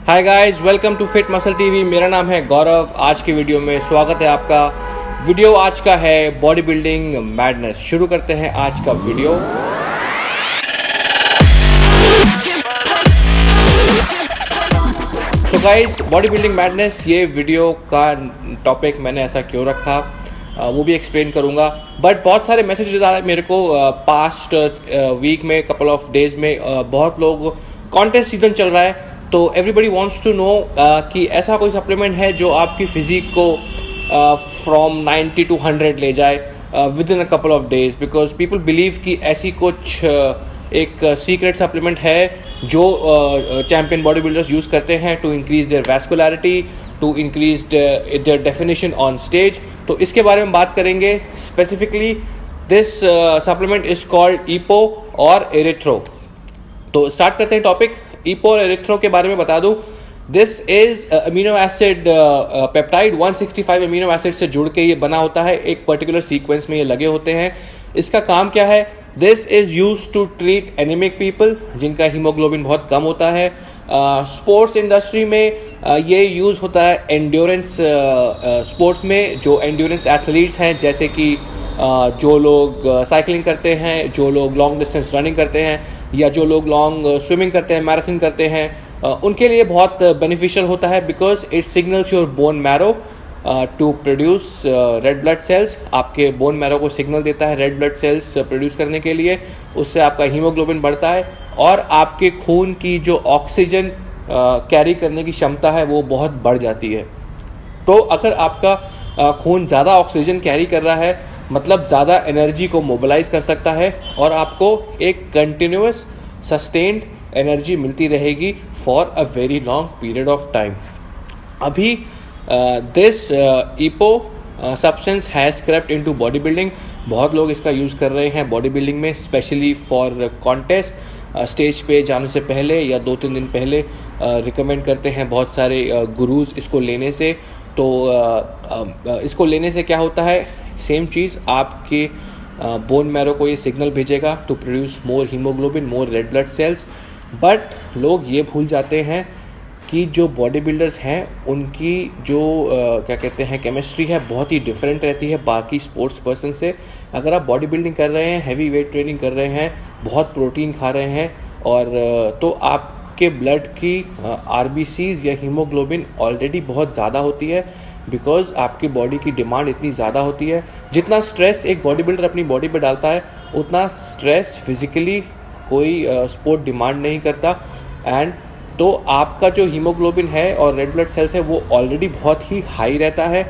Hi guys, welcome to fit muscle TV. मेरा नाम है गौरव। आज की वीडियो में स्वागत है आपका। वीडियो आज का है बॉडी बिल्डिंग मैडनेस। शुरू करते हैं आज का video. So guys, body building madness, ये वीडियो का टॉपिक मैंने ऐसा क्यों रखा वो भी एक्सप्लेन करूंगा। बट बहुत सारे मैसेजेस आ रहे हैं मेरे को पास्ट वीक में, कपल ऑफ डेज में। बहुत लोग, कॉन्टेस्ट सीजन चल रहा है तो एवरीबडी वांट्स टू नो कि ऐसा कोई सप्लीमेंट है जो आपकी फिजिक को फ्रॉम 90 to 100 ले जाए with in a couple of days. Because people believe कि ऐसी कुछ एक सीक्रेट सप्लीमेंट है जो चैम्पियन बॉडी बिल्डर्स यूज़ करते हैं to increase their vascularity, to increase their definition on stage. तो इसके बारे में बात करेंगे specifically. This supplement is called EPO और एरिथ्रो। तो स्टार्ट करते हैं टॉपिक। ईपो और एरिथ्रो के बारे में बता दूं, this is amino acid peptide 165 amino acid से जुड़ के ये बना होता है। एक पर्टिकुलर सीक्वेंस में ये लगे होते हैं। इसका काम क्या है? This is use to treat anaemic people जिनका हीमोग्लोबिन बहुत कम होता है। स्पोर्ट्स इंडस्ट्री में ये यूज़ होता है एंड्योरेंस स्पोर्ट्स में। जो एंड्योरेंस एथलीट्स हैं, जैसे कि जो लोग साइकिलिंग करते हैं, जो लोग लॉन्ग डिस्टेंस रनिंग करते हैं, या जो लोग लॉन्ग स्विमिंग करते हैं, मैराथन करते हैं, उनके लिए बहुत बेनिफिशियल होता है। Because it signals your bone marrow to produce red blood cells. आपके बोन मैरो को सिग्नल देता है रेड ब्लड सेल्स प्रोड्यूस करने के लिए। उससे आपका हीमोग्लोबिन बढ़ता है और आपके खून की जो ऑक्सीजन कैरी करने की क्षमता है वो बहुत बढ़ जाती है। तो अगर आपका खून ज़्यादा ऑक्सीजन कैरी कर रहा है, मतलब ज़्यादा एनर्जी को मोबिलाइज कर सकता है और आपको एक कंटिन्यूस सस्टेन्ड एनर्जी मिलती रहेगी for a very long period of time. अभी this EPO substance has crept into body building. बहुत लोग इसका यूज़ कर रहे हैं बॉडी बिल्डिंग में, स्पेशली फॉर कॉन्टेस्ट। स्टेज पे जाने से पहले या 2-3 दिन पहले रिकमेंड करते हैं बहुत सारे गुरुज़ इसको लेने से। तो इसको लेने से क्या होता है? सेम चीज़, आपके बोन मैरो को ये सिग्नल भेजेगा to produce more haemoglobin, more red blood cells. But लोग ये भूल जाते हैं कि जो बॉडी बिल्डर्स हैं उनकी जो क्या कहते हैं केमिस्ट्री है, बहुत ही डिफरेंट रहती है बाकी स्पोर्ट्स पर्सन से। अगर आप बॉडी बिल्डिंग कर रहे हैं, हैवी वेट ट्रेनिंग कर रहे हैं, बहुत प्रोटीन खा रहे हैं, और तो आपके ब्लड की आरबीसीज या हीमोग्लोबिन ऑलरेडी बहुत ज़्यादा होती है। बिकॉज आपकी बॉडी की डिमांड इतनी ज़्यादा होती है। जितना स्ट्रेस एक बॉडी बिल्डर अपनी बॉडी पे डालता है, उतना स्ट्रेस फिजिकली कोई स्पोर्ट डिमांड नहीं करता। एंड तो आपका जो हीमोग्लोबिन है और रेड ब्लड सेल्स है वो ऑलरेडी बहुत ही हाई रहता है।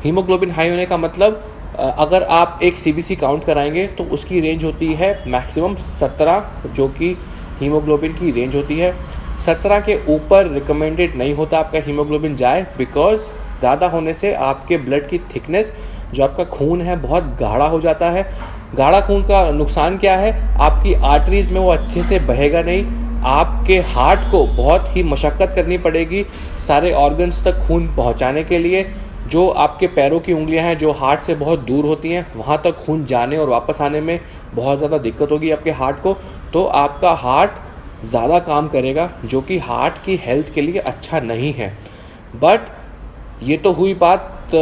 हीमोग्लोबिन हाई होने का मतलब अगर आप एक सीबीसी काउंट कराएंगे तो उसकी रेंज होती है मैक्सिमम 17, जो कि हीमोग्लोबिन की रेंज होती है। 17 के ऊपर रिकमेंडेड नहीं होता आपका हीमोग्लोबिन जाए, बिकॉज ज़्यादा होने से आपके ब्लड की थिकनेस, जो आपका खून है, बहुत गाढ़ा हो जाता है। गाढ़ा खून का नुकसान क्या है? आपकी आर्टरीज में वो अच्छे से बहेगा नहीं। आपके हार्ट को बहुत ही मशक्क़त करनी पड़ेगी सारे ऑर्गन्स तक खून पहुंचाने के लिए। जो आपके पैरों की उंगलियां हैं, जो हार्ट से बहुत दूर होती हैं, वहां तक खून जाने और वापस आने में बहुत ज़्यादा दिक्कत होगी आपके हार्ट को। तो आपका हार्ट ज़्यादा काम करेगा, जो कि हार्ट की हेल्थ के लिए अच्छा नहीं है। बट ये तो हुई बात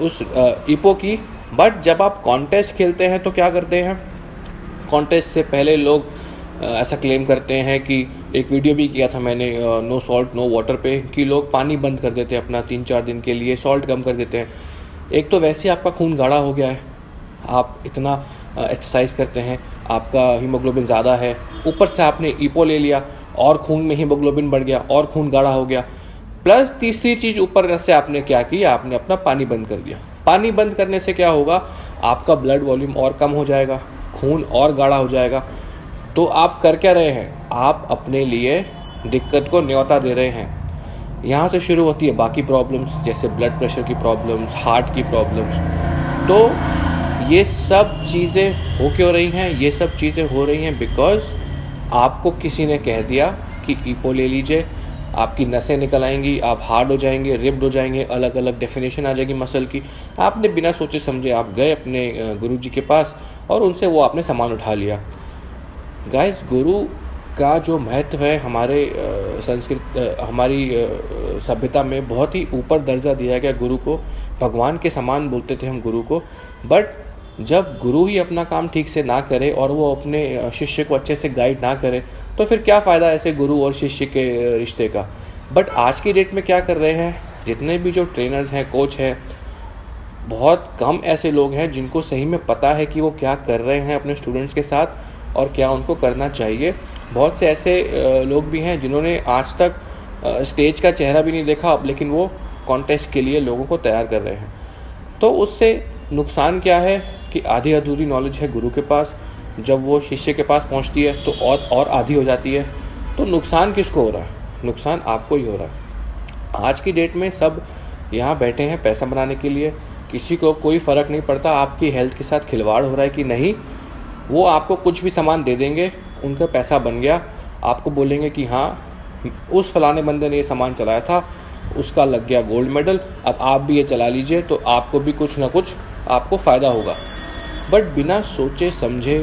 उस ईपो की। बट जब आप कॉन्टेस्ट खेलते हैं तो क्या करते हैं? कॉन्टेस्ट से पहले लोग ऐसा क्लेम करते हैं कि एक वीडियो भी किया था मैंने नो सॉल्ट नो वाटर पे, कि लोग पानी बंद कर देते हैं अपना 3-4 दिन के लिए, सॉल्ट कम कर देते हैं। एक तो वैसे ही आपका खून गाढ़ा हो गया है, आप इतना एक्सरसाइज करते हैं, आपका हीमोग्लोबिन ज़्यादा है, ऊपर से आपने ईपो ले लिया और खून में हीमोग्लोबिन बढ़ गया और खून गाढ़ा हो गया। प्लस तीसरी चीज़ ऊपर से आपने क्या किया? आपने अपना पानी बंद कर दिया। पानी बंद करने से क्या होगा? आपका ब्लड वॉल्यूम और कम हो जाएगा, खून और गाढ़ा हो जाएगा। तो आप कर क्या रहे हैं? आप अपने लिए दिक्कत को न्योता दे रहे हैं। यहाँ से शुरू होती है बाकी प्रॉब्लम्स, जैसे ब्लड प्रेशर की प्रॉब्लम्स, हार्ट की प्रॉब्लम्स। तो ये सब चीज़ें हो क्यों रही हैं? ये सब चीज़ें हो रही हैं बिकॉज आपको किसी ने कह दिया कि ईपो ले लीजिए, आपकी नसें निकल आएंगी, आप हार्ड हो जाएंगे, रिप्ड हो जाएंगे, अलग अलग डेफिनेशन आ जाएगी मसल की। आपने बिना सोचे समझे आप गए अपने गुरुजी के पास और उनसे वो आपने सामान उठा लिया। गाइस, गुरु का जो महत्व है हमारे हमारी सभ्यता में बहुत ही ऊपर दर्जा दिया गया गुरु को। भगवान के समान बोलते थे हम गुरु को। बट जब गुरु ही अपना काम ठीक से ना करे और वो अपने शिष्य को अच्छे से गाइड ना करे तो फिर क्या फ़ायदा ऐसे गुरु और शिष्य के रिश्ते का। बट आज की डेट में क्या कर रहे हैं, जितने भी जो ट्रेनर्स हैं, कोच हैं, बहुत कम ऐसे लोग हैं जिनको सही में पता है कि वो क्या कर रहे हैं अपने स्टूडेंट्स के साथ और क्या उनको करना चाहिए। बहुत से ऐसे लोग भी हैं जिन्होंने आज तक स्टेज का चेहरा भी नहीं देखा, अब लेकिन वो कॉन्टेस्ट के लिए लोगों को तैयार कर रहे हैं। तो उससे नुकसान क्या है कि आधी अधूरी नॉलेज है गुरु के पास, जब वो शिष्य के पास पहुंचती है तो और आधी हो जाती है। तो नुकसान किसको हो रहा है? नुकसान आपको ही हो रहा है। आज की डेट में सब यहाँ बैठे हैं पैसा बनाने के लिए, किसी को कोई फ़र्क नहीं पड़ता आपकी हेल्थ के साथ खिलवाड़ हो रहा है कि नहीं। वो आपको कुछ भी सामान दे देंगे, उनका पैसा बन गया, आपको बोलेंगे कि हाँ उस फलाने बंदे ने ये सामान चलाया था, उसका लग गया गोल्ड मेडल, अब आप भी ये चला लीजिए तो आपको भी कुछ ना कुछ आपको फ़ायदा होगा। बट बिना सोचे समझे,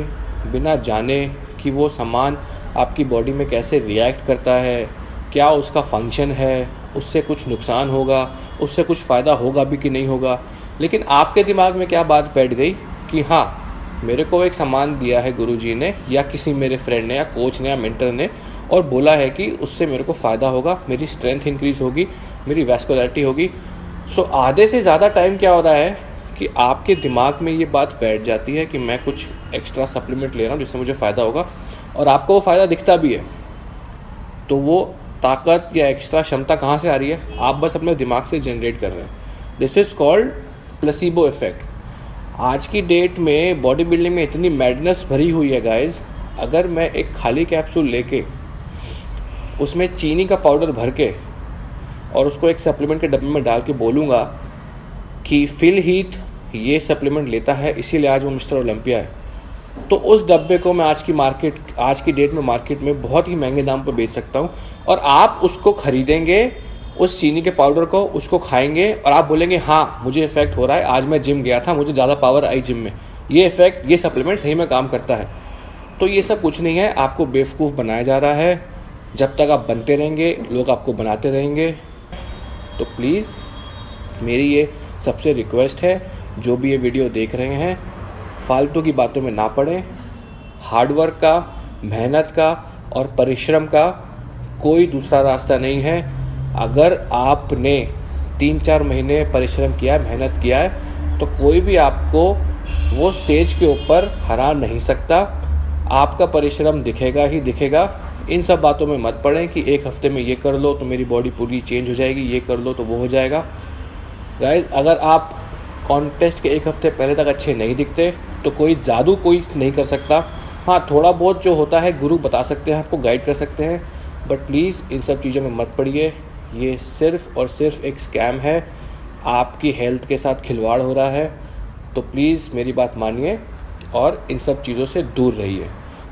बिना जाने कि वो सामान आपकी बॉडी में कैसे रिएक्ट करता है, क्या उसका फंक्शन है, उससे कुछ नुकसान होगा, उससे कुछ फ़ायदा होगा भी कि नहीं होगा, लेकिन आपके दिमाग में क्या बात बैठ गई कि हाँ मेरे को एक सामान दिया है गुरुजी ने या किसी मेरे फ्रेंड ने या कोच ने या मेंटर ने और बोला है कि उससे मेरे को फ़ायदा होगा, मेरी स्ट्रेंथ इंक्रीज़ होगी, मेरी वैस्कुलरिटी होगी। सो आधे से ज़्यादा टाइम क्या हो रहा है कि आपके दिमाग में ये बात बैठ जाती है कि मैं कुछ एक्स्ट्रा सप्लीमेंट ले रहा हूँ जिससे मुझे फ़ायदा होगा, और आपको वो फ़ायदा दिखता भी है। तो वो ताकत या एक्स्ट्रा क्षमता कहाँ से आ रही है? आप बस अपने दिमाग से जनरेट कर रहे हैं। This is called placebo effect. आज की डेट में बॉडी बिल्डिंग में इतनी मैडनेस भरी हुई है गाइस, अगर मैं एक खाली कैप्सूल लेके उसमें चीनी का पाउडर भर के और उसको एक सप्लीमेंट के डब्बे में डाल के बोलूँगा कि फिल हीथ ये सप्लीमेंट लेता है इसीलिए आज वो मिस्टर ओलंपिया है, तो उस डब्बे को मैं आज की डेट में मार्केट में बहुत ही महंगे दाम पर बेच सकता हूँ। और आप उसको खरीदेंगे, उस चीनी के पाउडर को, उसको खाएंगे और आप बोलेंगे हाँ मुझे इफेक्ट हो रहा है, आज मैं जिम गया था, मुझे ज़्यादा पावर आई जिम में, ये इफेक्ट, ये सप्लीमेंट सही में काम करता है। तो ये सब कुछ नहीं है, आपको बेवकूफ़ बनाया जा रहा है। जब तक आप बनते रहेंगे लोग आपको बनाते रहेंगे। तो प्लीज़ मेरी ये सबसे रिक्वेस्ट है, जो भी ये वीडियो देख रहे हैं फालतू की बातों में ना पड़ें। हार्डवर्क का, मेहनत का और परिश्रम का कोई दूसरा रास्ता नहीं है। अगर आपने 3-4 महीने परिश्रम किया है, मेहनत किया है, तो कोई भी आपको वो स्टेज के ऊपर हरा नहीं सकता। आपका परिश्रम दिखेगा ही दिखेगा। इन सब बातों में मत पड़ें कि एक हफ्ते में ये कर लो तो मेरी बॉडी पूरी चेंज हो जाएगी, ये कर लो तो वो हो जाएगा। गाइस, अगर आप कॉन्टेस्ट के एक हफ्ते पहले तक अच्छे नहीं दिखते तो कोई जादू कोई नहीं कर सकता। हाँ, थोड़ा बहुत जो होता है गुरु बता सकते हैं, आपको गाइड कर सकते हैं, बट प्लीज़ इन सब चीज़ों में मत पड़िए। ये सिर्फ़ और सिर्फ एक स्कैम है, आपकी हेल्थ के साथ खिलवाड़ हो रहा है। तो प्लीज़ मेरी बात मानिए और इन सब चीज़ों से दूर रहिए।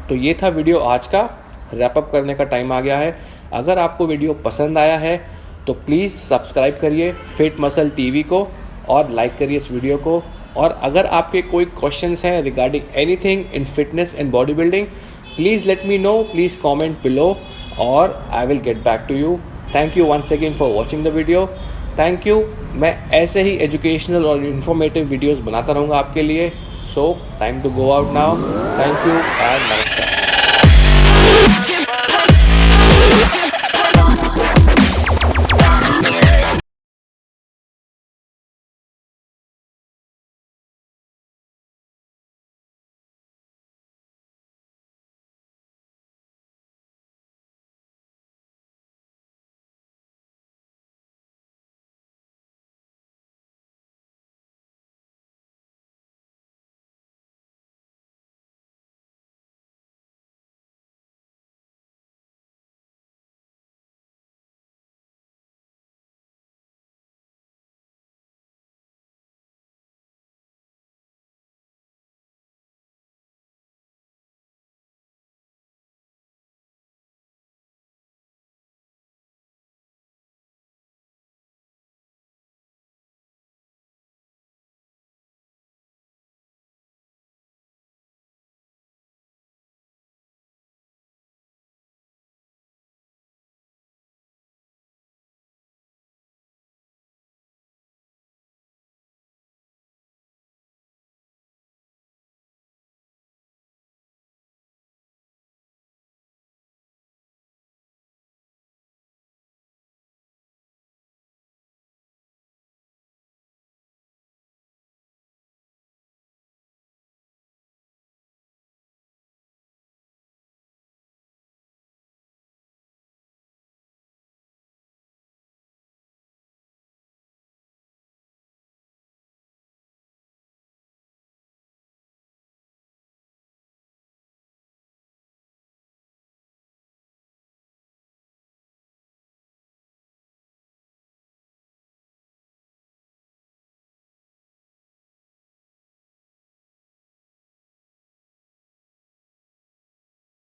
तो ये था वीडियो आज का, रैप अप करने का टाइम आ गया है। अगर आपको वीडियो पसंद आया है तो प्लीज़ सब्सक्राइब करिए फिट मसल टीवी को और लाइक करिए इस वीडियो को। और अगर आपके कोई क्वेश्चंस हैं regarding anything in fitness and body building, please let me know, please comment below और I will get back to you. Thank you once again for watching the video. Thank you. मैं ऐसे ही educational और informative videos बनाता रहूँगा आपके लिए। So time to go out now. Thank you and नमस्कार।